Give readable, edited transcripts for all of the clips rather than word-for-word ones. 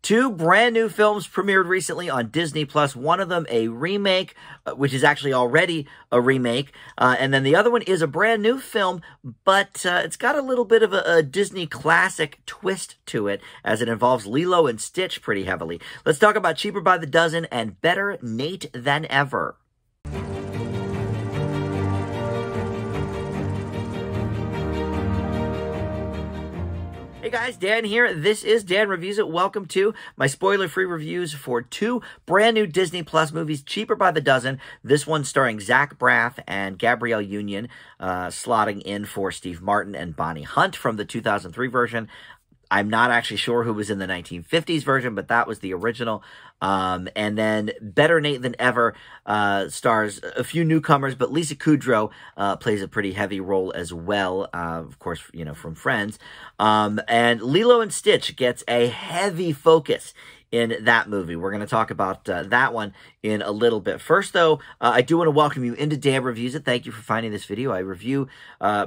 Two brand new films premiered recently on Disney+. One of them a remake, which is actually already a remake. And then the other one is a brand new film, but it's got a little bit of a Disney classic twist to it, as it involves Lilo and Stitch pretty heavily. Let's talk about Cheaper by the Dozen and Better Nate Than Ever. Hey guys, Dan here. This is Dan Reviews It. Welcome to my spoiler-free reviews for two brand new Disney Plus movies, Cheaper by the Dozen. This one starring Zach Braff and Gabrielle Union, slotting in for Steve Martin and Bonnie Hunt from the 2003 version. I'm not actually sure who was in the 1950s version, but that was the original. And then Better Nate Than Ever stars a few newcomers, but Lisa Kudrow plays a pretty heavy role as well, of course, you know, from Friends. And Lilo and Stitch gets a heavy focus in that movie. We're going to talk about that one in a little bit. First, though, I do want to welcome you into Dan Reviews It. Thank you for finding this video. I review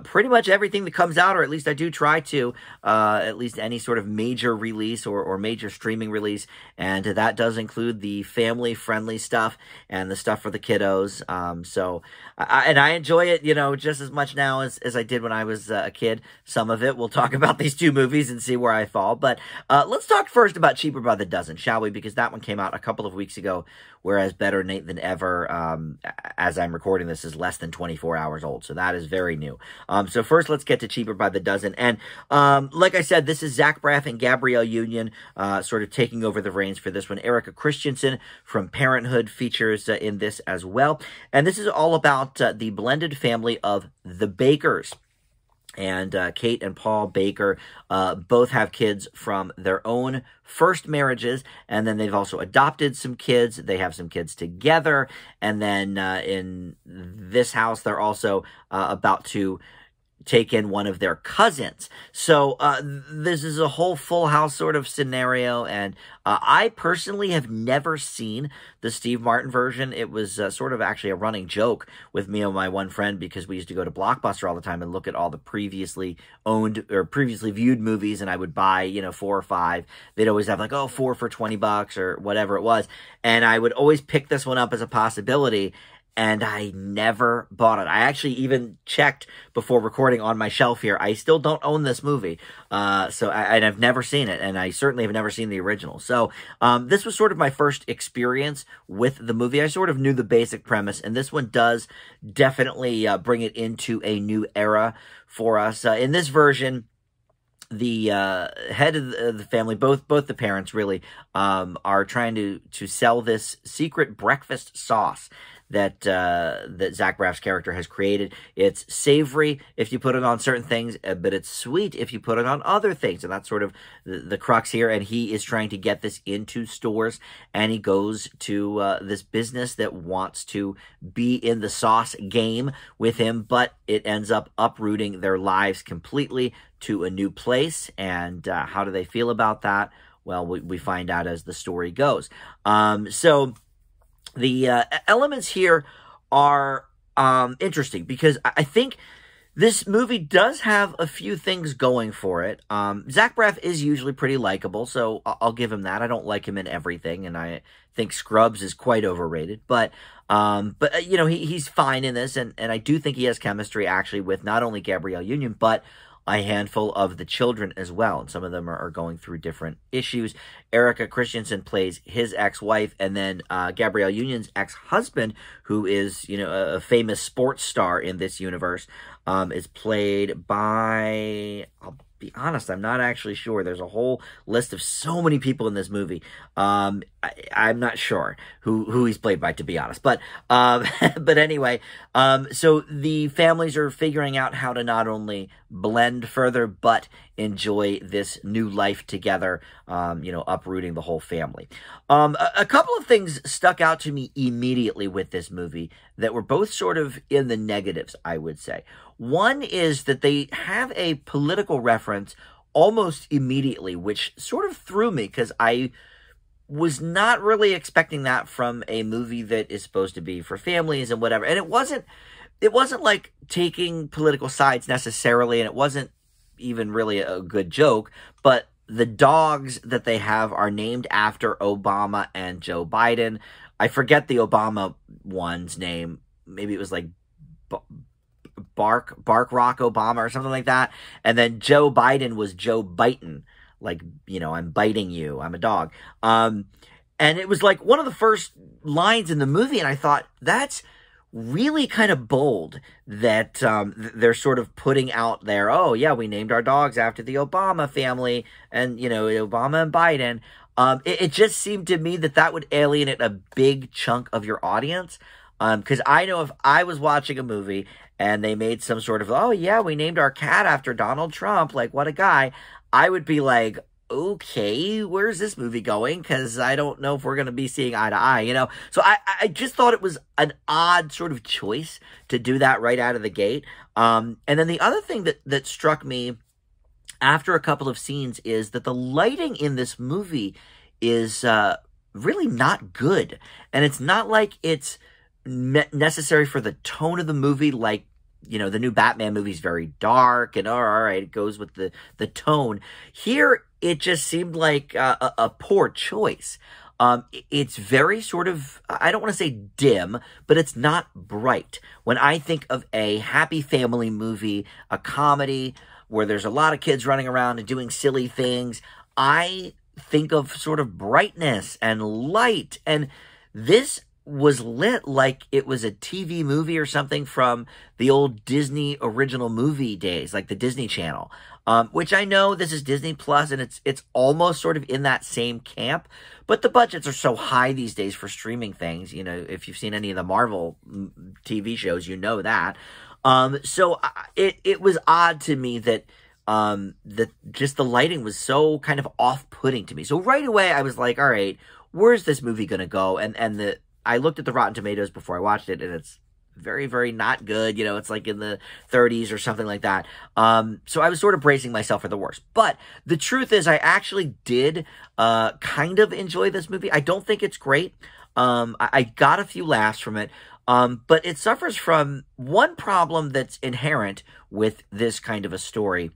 pretty much everything that comes out, or at least I do try to, at least any sort of major release or major streaming release, and that does include the family-friendly stuff and the stuff for the kiddos. And I enjoy it, you know, just as much now as I did when I was a kid. Some of it, we'll talk about these two movies and see where I fall. But let's talk first about Cheaper by the Dozen, shall we? Because that one came out a couple of weeks ago, whereas Better Nate Than Ever, as I'm recording this, is less than 24 hours old. So that is very new. So first, let's get to Cheaper by the Dozen. And like I said, this is Zach Braff and Gabrielle Union sort of taking over the reins for this one. Erica Christensen from Parenthood features in this as well. And this is all about the blended family of the Bakers. And Kate and Paul Baker both have kids from their own first marriages, and then they've also adopted some kids. They have some kids together, and then in this house, they're also about to take in one of their cousins. So this is a whole Full House sort of scenario, and I personally have never seen the Steve Martin version. It was sort of actually a running joke with me and my one friend, because we used to go to Blockbuster all the time and look at all the previously owned or previously viewed movies, and I would buy, you know, 4 or 5. They'd always have like, oh, 4 for $20 or whatever it was, and I would always pick this one up as a possibility, and I never bought it. I actually even checked before recording on my shelf here. I still don't own this movie, and I've never seen it, and I certainly have never seen the original. So this was sort of my first experience with the movie. I sort of knew the basic premise, and this one does definitely bring it into a new era for us. In this version, the head of the family, both the parents really, are trying to sell this secret breakfast sauce that Zach Braff's character has created. It's savory if you put it on certain things, but it's sweet if you put it on other things. And that's sort of the crux here. And he is trying to get this into stores, and he goes to this business that wants to be in the sauce game with him, but it ends up uprooting their lives completely to a new place. And how do they feel about that? Well, we find out as the story goes. So the elements here are interesting, because I think this movie does have a few things going for it. Zach Braff is usually pretty likable, so I'll give him that. I don't like him in everything, and I think Scrubs is quite overrated. But you know, he's fine in this, and I do think he has chemistry actually with not only Gabrielle Union, but a handful of the children as well, and some of them are going through different issues. Erica Christensen plays his ex-wife, and then Gabrielle Union's ex-husband, who is, you know, a famous sports star in this universe, is played by, I'll be honest, I'm not actually sure. There's a whole list of so many people in this movie. I'm not sure who he's played by, to be honest. But but anyway, so the families are figuring out how to not only blend further, but enjoy this new life together, you know, uprooting the whole family. A couple of things stuck out to me immediately with this movie that were both sort of in the negatives, I would say. One is that they have a political reference almost immediately, which sort of threw me, because I was not really expecting that from a movie that is supposed to be for families and whatever. And it wasn't like taking political sides necessarily, and it wasn't even really a good joke, but the dogs that they have are named after Obama and Joe Biden. I forget the Obama one's name. Maybe it was like Bark Rock Obama or something like that. And then Joe Biden was Joe Biden. Like, I'm biting you. I'm a dog. And it was like one of the first lines in the movie. And I thought, that's really kind of bold that they're sort of putting out there, oh, yeah, we named our dogs after the Obama family and, Obama and Biden. It just seemed to me that would alienate a big chunk of your audience. Because I know if I was watching a movie and they made some sort of, oh, yeah, we named our cat after Donald Trump, like, what a guy, I would be like, okay, where's this movie going? Because I don't know if we're going to be seeing eye to eye, So I just thought it was an odd sort of choice to do that right out of the gate. And then the other thing that struck me after a couple of scenes is that the lighting in this movie is really not good. And it's not like it's necessary for the tone of the movie, like, the new Batman movie is very dark and all right, it goes with the tone. Here, it just seemed like a poor choice. It's very sort of, I don't want to say dim, but it's not bright. When I think of a happy family movie, a comedy where there's a lot of kids running around and doing silly things, I think of sort of brightness and light. And this was lit like it was a TV movie or something from the old Disney original movie days, like the Disney Channel, which I know this is Disney Plus and it's almost sort of in that same camp, but the budgets are so high these days for streaming things. If you've seen any of the Marvel TV shows, you know that. So it was odd to me that just the lighting was so kind of off-putting to me. So right away I was like, all right, where's this movie going to go? And I looked at the Rotten Tomatoes before I watched it, and it's very, very not good. It's like in the 30s or something like that. So I was sort of bracing myself for the worst. But the truth is I actually did kind of enjoy this movie. I don't think it's great. I got a few laughs from it. But it suffers from one problem that's inherent with this kind of a story.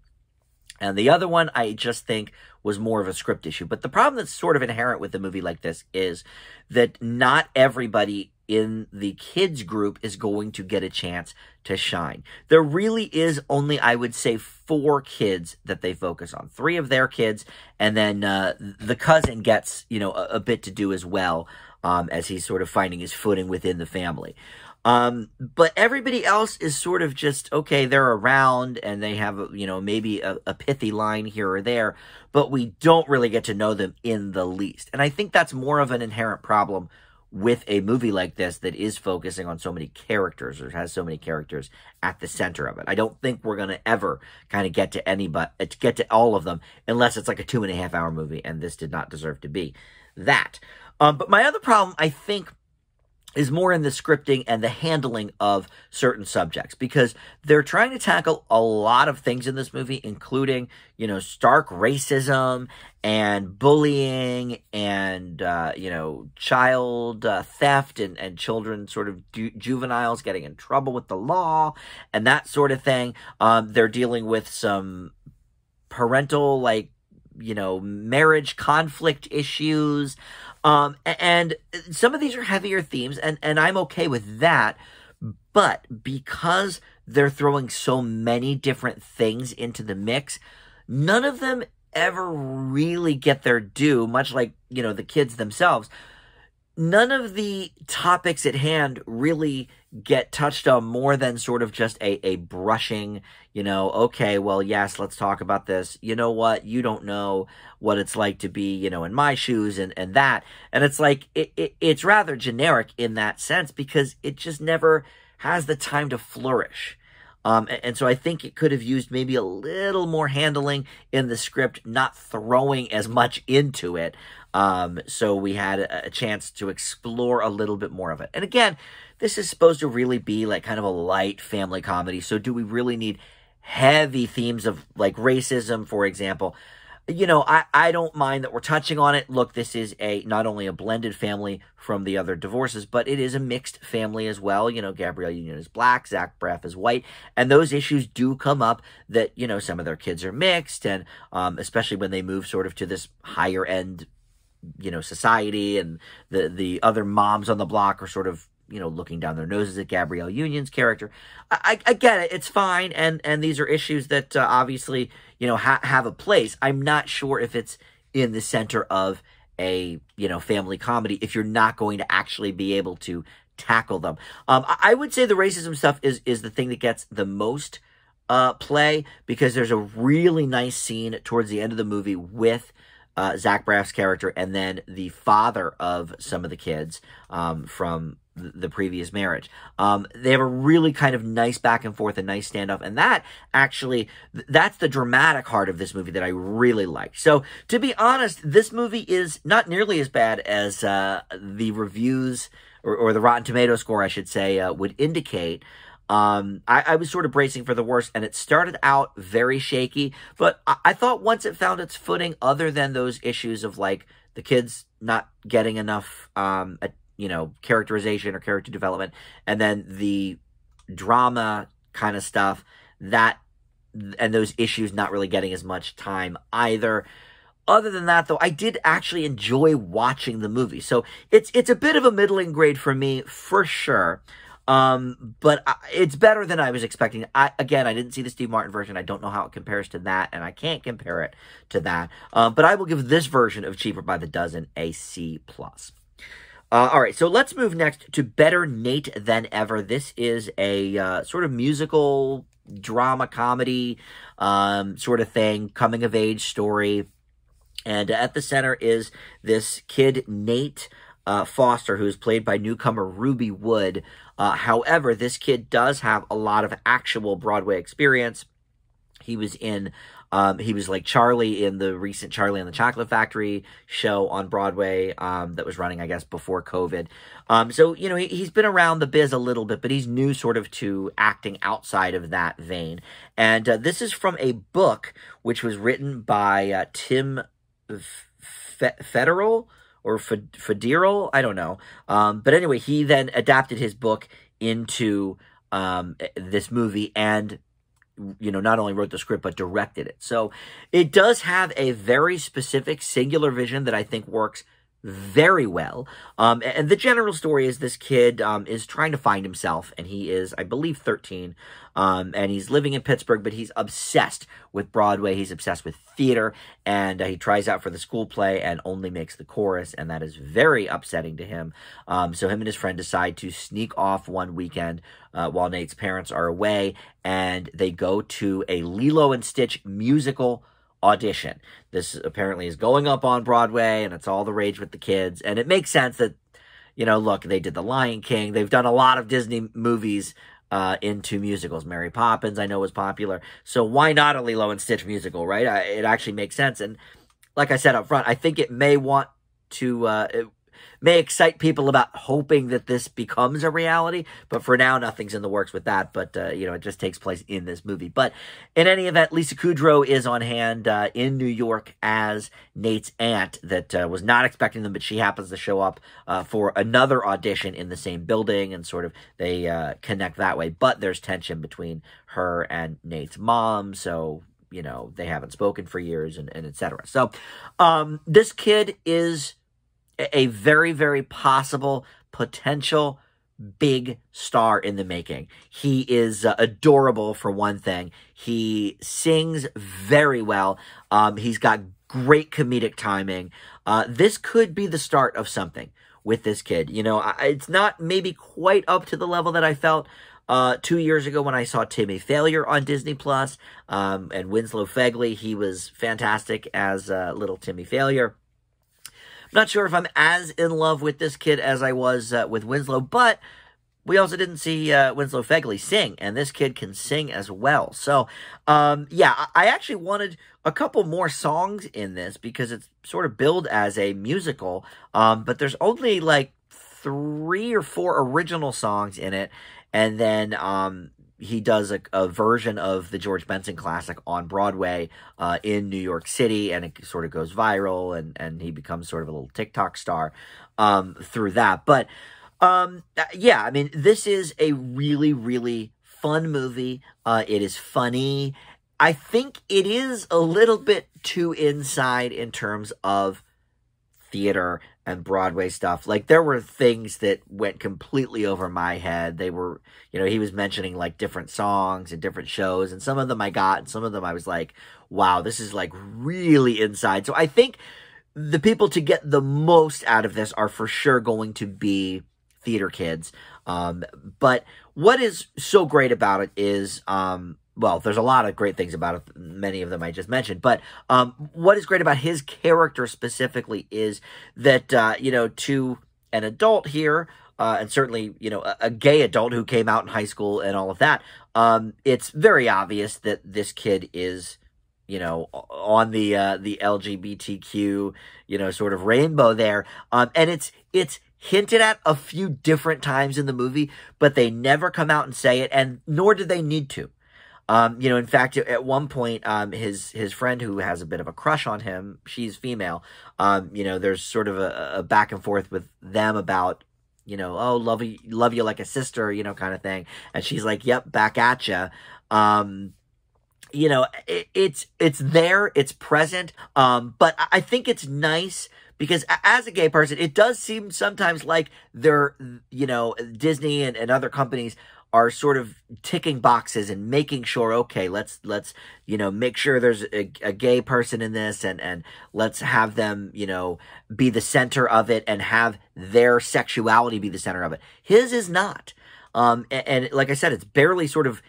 And the other one I just think was more of a script issue. But the problem that's sort of inherent with a movie like this is that not everybody in the kids group is going to get a chance to shine. There really is only, I would say, 4 kids that they focus on. 3 of their kids, and then the cousin gets, a bit to do as well, as he's sort of finding his footing within the family. But everybody else is sort of just, okay, they're around and they have, maybe a pithy line here or there, but we don't really get to know them in the least. And I think that's more of an inherent problem with a movie like this that is focusing on so many characters or has so many characters at the center of it. I don't think we're going to ever kind of get to all of them unless it's like a 2.5-hour movie, and this did not deserve to be that. But my other problem, I think, is more in the scripting and the handling of certain subjects, because they're trying to tackle a lot of things in this movie, including, stark racism and bullying and, child theft and children sort of juveniles getting in trouble with the law and that sort of thing. They're dealing with some parental, marriage conflict issues. And some of these are heavier themes, and I'm okay with that. But because they're throwing so many different things into the mix, none of them ever really get their due, much like, the kids themselves. None of the topics at hand really get touched on more than sort of just a brushing, okay, well, yes, let's talk about this. You know what? You don't know what it's like to be, in my shoes and that. And it's like, it's rather generic in that sense because it just never has the time to flourish. And so I think it could have used maybe a little more handling in the script, not throwing as much into it. So we had a chance to explore a little bit more of it. And again, this is supposed to really be like kind of a light family comedy. So do we really need heavy themes of like racism, for example? I don't mind that we're touching on it. Look, this is not only a blended family from the other divorces, but it is a mixed family as well. Gabrielle Union is black, Zach Braff is white, and those issues do come up that, some of their kids are mixed, and especially when they move sort of to this higher end, society, and the other moms on the block are sort of, looking down their noses at Gabrielle Union's character. I get it. It's fine. And these are issues that obviously, have a place. I'm not sure if it's in the center of a, family comedy, if you're not going to actually be able to tackle them. I would say the racism stuff is the thing that gets the most play, because there's a really nice scene towards the end of the movie with Zach Braff's character and then the father of some of the kids from the previous marriage. They have a really kind of nice back and forth, a nice standoff, and that's the dramatic heart of this movie that I really like. So, to be honest, this movie is not nearly as bad as the reviews, or the Rotten Tomatoes score, I should say, would indicate. I was sort of bracing for the worst, and it started out very shaky, but I thought once it found its footing, other than those issues of, like, the kids not getting enough, characterization or character development, and then the drama kind of stuff, and those issues not really getting as much time either. Other than that, though, I did actually enjoy watching the movie. So it's a bit of a middling grade for me, for sure. But it's better than I was expecting. I didn't see the Steve Martin version. I don't know how it compares to that, and I can't compare it to that. But I will give this version of Cheaper by the Dozen a C+. All right, so let's move next to Better Nate Than Ever. This is a sort of musical drama comedy sort of thing, coming of age story. And at the center is this kid, Nate Foster, who's played by newcomer Rueby Wood. However, this kid does have a lot of actual Broadway experience. He was like Charlie in the recent Charlie and the Chocolate Factory show on Broadway that was running, I guess, before COVID. So, he's been around the biz a little bit, but he's new sort of to acting outside of that vein. And this is from a book which was written by Tim Federal or Federal, I don't know. But anyway, he then adapted his book into this movie and not only wrote the script, but directed it. So it does have a very specific singular vision that I think works very well. And the general story is this kid is trying to find himself, and he is, I believe, 13, and he's living in Pittsburgh, but he's obsessed with Broadway. He's obsessed with theater, and he tries out for the school play and only makes the chorus, and that is very upsetting to him. So him and his friend decide to sneak off one weekend while Nate's parents are away, and they go to a Lilo and Stitch musical audition. This apparently is going up on Broadway, and it's all the rage with the kids, and it makes sense that, look, they did The Lion King. They've done a lot of Disney movies into musicals. Mary Poppins, I know, was popular, so why not a Lilo and Stitch musical, right? It actually makes sense, and like I said up front, I think it may want to, it may excite people about hoping that this becomes a reality, but for now, nothing's in the works with that, but, it just takes place in this movie. But in any event, Lisa Kudrow is on hand in New York as Nate's aunt that was not expecting them, but she happens to show up for another audition in the same building, and sort of they connect that way, but there's tension between her and Nate's mom, so they haven't spoken for years, and et cetera. So this kid is a very, very possible, potential big star in the making. He is adorable, for one thing. He sings very well. He's got great comedic timing. This could be the start of something with this kid. It's not maybe quite up to the level that I felt 2 years ago when I saw Timmy Failure on Disney+, and Winslow Fegley. He was fantastic as little Timmy Failure. I'm not sure if I'm as in love with this kid as I was with Winslow, but we also didn't see Winslow Fegley sing, and this kid can sing as well. So, yeah, I actually wanted a couple more songs in this because it's sort of billed as a musical, but there's only like 3 or 4 original songs in it, and then he does a version of the George Benson classic on Broadway in New York City, and it sort of goes viral, and he becomes sort of a little TikTok star through that. But yeah, I mean, this is a really, really fun movie. It is funny. I think it is a little bit too inside in terms of theater and Broadway stuff. Like, there were things that went completely over my head. They were, you know, he was mentioning like different songs and different shows, and some of them I got, and some of them I was like, wow, this is like really inside. So I think the people to get the most out of this are for sure going to be theater kids. But what is so great about it is, well, there's a lot of great things about it, many of them I just mentioned, but what is great about his character specifically is that, you know, to an adult here, and certainly, you know, a gay adult who came out in high school and all of that, it's very obvious that this kid is, you know, on the LGBTQ, you know, sort of rainbow there, and it's hinted at a few different times in the movie, but they never come out and say it, and nor do they need to. You know, in fact, at one point, his friend who has a bit of a crush on him, she's female, you know, there's sort of a back and forth with them about, you know, oh, love you like a sister, you know, kind of thing. And she's like, yep, back at ya. You know, it's there, it's present. But I think it's nice because as a gay person, it does seem sometimes like they're, you know, Disney and other companies are sort of ticking boxes and making sure, okay, let's you know, make sure there's a gay person in this, and let's have them, you know, be the center of it and have their sexuality be the center of it. His is not. And like I said, it's barely sort of,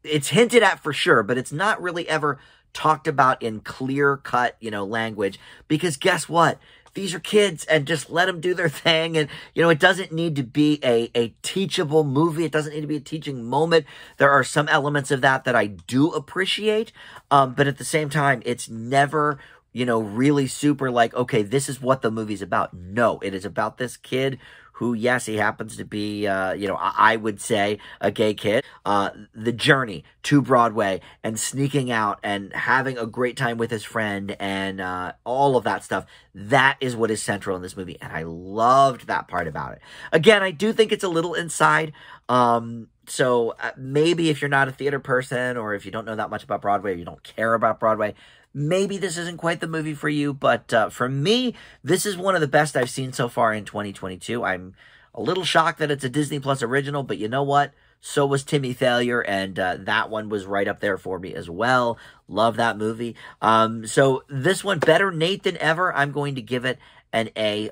it's hinted at for sure, but it's not really ever talked about in clear-cut, you know, language, because guess what? These are kids, and just let them do their thing. And, you know, it doesn't need to be a teachable movie. It doesn't need to be a teaching moment. There are some elements of that I do appreciate. But at the same time, it's never, you know, really super like, okay, this is what the movie's about. No, it is about this kid who, yes, he happens to be, you know, I would say a gay kid. The journey to Broadway and sneaking out and having a great time with his friend and all of that stuff, that is what is central in this movie. And I loved that part about it. Again, I do think it's a little inside. So maybe if you're not a theater person, or if you don't know that much about Broadway, or you don't care about Broadway, maybe this isn't quite the movie for you, but for me, this is one of the best I've seen so far in 2022. I'm a little shocked that it's a Disney Plus original, but you know what? So was Timmy Failure, and that one was right up there for me as well. Love that movie. So this one, better Nate than ever. I'm going to give it an A-.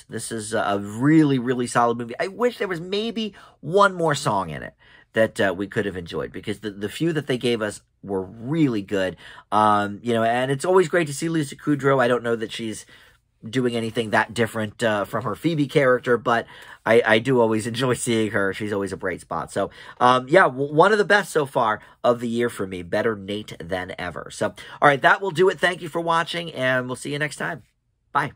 This is a really, really solid movie. I wish there was maybe one more song in it that we could have enjoyed, because the few that they gave us were really good. You know, and it's always great to see Lisa Kudrow. I don't know that she's doing anything that different from her Phoebe character, but I do always enjoy seeing her. She's always a bright spot. So, yeah, one of the best so far of the year for me. Better Nate than ever. So, all right, that will do it. Thank you for watching, and we'll see you next time. Bye.